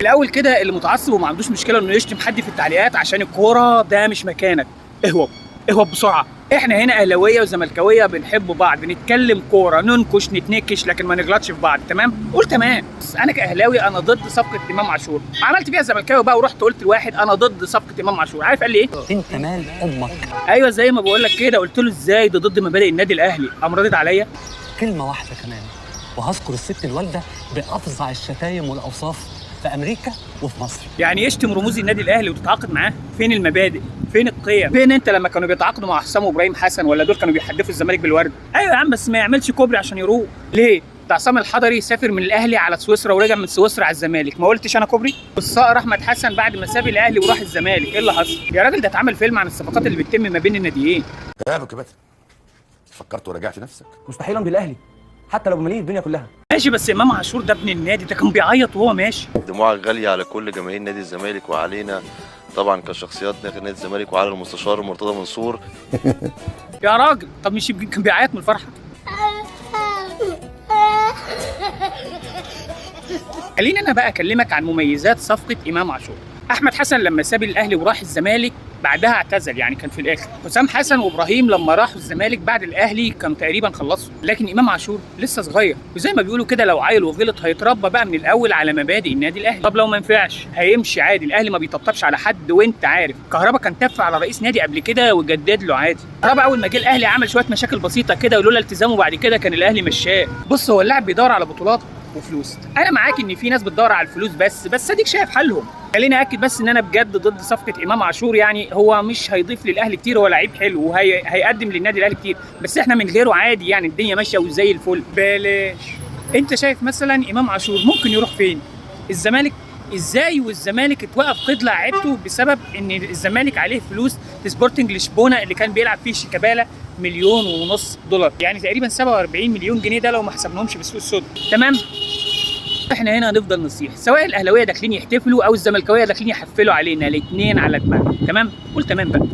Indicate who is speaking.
Speaker 1: الاول كده اللي متعصب وما عندوش مشكله انه يشتم حد في التعليقات عشان الكوره ده مش مكانك. اهوب اهوب بسرعه. احنا هنا اهلاويه وزملكاويه بنحب بعض، نتكلم كوره، ننكش نتنكش، لكن ما نغلطش في بعض. تمام؟ قول تمام. بس انا كاهلاوي انا ضد صفقه امام عاشور. عملت بيها زملكاوي بقى ورحت قلت لواحد انا ضد صفقه امام عاشور. عارف قال لي ايه؟
Speaker 2: انت مال امك.
Speaker 1: ايوه زي ما بقول لك كده. قلت له ازاي ده ضد مبادئ النادي الاهلي؟ قام رادد عليا
Speaker 2: كلمه واحده كمان وهذكر الست الوالده بافظع الشتايم والاوصاف في امريكا وفي مصر.
Speaker 1: يعني يشتم رموز النادي الاهلي وتتعاقد معاه؟ فين المبادئ؟ فين القيم؟ فين انت لما كانوا بيتعاقدوا مع حسام وابراهيم حسن، ولا دول كانوا بيحدفوا الزمالك بالورد؟ ايوه يا عم بس ما يعملش كوبري عشان يروح. ليه؟ ده عصام الحضري سافر من الاهلي على سويسرا ورجع من سويسرا على الزمالك، ما قلتش انا كوبري؟ والصقر احمد حسن بعد ما ساب الاهلي وراح الزمالك ايه اللي حصل؟ يا راجل ده اتعمل فيلم عن الصفقات اللي بتتم ما بين الناديين.
Speaker 3: يا ابو كباتن فكرت وراجعت نفسك؟
Speaker 4: مستحيل امضي الاهلي حتى لو بملايين الدنيا كلها.
Speaker 1: ماشي بس امام عاشور ده ابن النادي، ده كان بيعيط وهو ماشي.
Speaker 5: دموعك غالية على كل جماهير نادي الزمالك وعلينا طبعا كشخصيات داخل نادي الزمالك وعلى المستشار مرتضى منصور.
Speaker 1: يا راجل طب مش يمكن كان بيعيط من الفرحه؟ خليني انا بقى اكلمك عن مميزات صفقه امام عاشور. احمد حسن لما ساب الاهلي وراح الزمالك بعدها اعتزل، يعني كان في الاخر. حسام حسن وابراهيم لما راحوا الزمالك بعد الاهلي كانوا تقريبا خلصوا، لكن امام عاشور لسه صغير، وزي ما بيقولوا كده لو عيل وغلط هيتربى بقى من الاول على مبادئ النادي الاهلي. طب لو ما ينفعش هيمشي عادي، الاهلي ما بيطبطبش على حد وانت عارف. كهربا كان تف على رئيس نادي قبل كده وجدد له عادي. كهربا اول ما جه الاهلي عمل شويه مشاكل بسيطه كده ولولا التزامه بعد كده كان الاهلي مشاه. بص هو اللاعب بيدور على بطولات وفلوس، انا معاك ان في ناس بتدور على الفلوس بس اديك شايف حالهم. خليني اكد بس ان انا بجد ضد صفقه امام عاشور. يعني هو مش هيضيف للاهلي كتير، هو لعيب حلو وهيقدم للنادي الاهلي كتير، بس احنا من غيره عادي، يعني الدنيا ماشيه وزي الفل. بلاش. انت شايف مثلا امام عاشور ممكن يروح فين؟ الزمالك؟ ازاي والزمالك اتوقف قيد لاعيبته بسبب ان الزمالك عليه فلوس في سبورتنج لشبونه اللي كان بيلعب فيه شيكابالا $1.5 مليون، يعني تقريبا 47 مليون جنيه ده لو ما حسبناهمش بالسوق السود. تمام؟ احنا هنا هنفضل نصيح، سواء الاهلاويه داخلين يحتفلوا او الزملكاويه داخلين يحفلوا علينا، الاثنين على دماغنا. تمام؟ قول تمام بقى.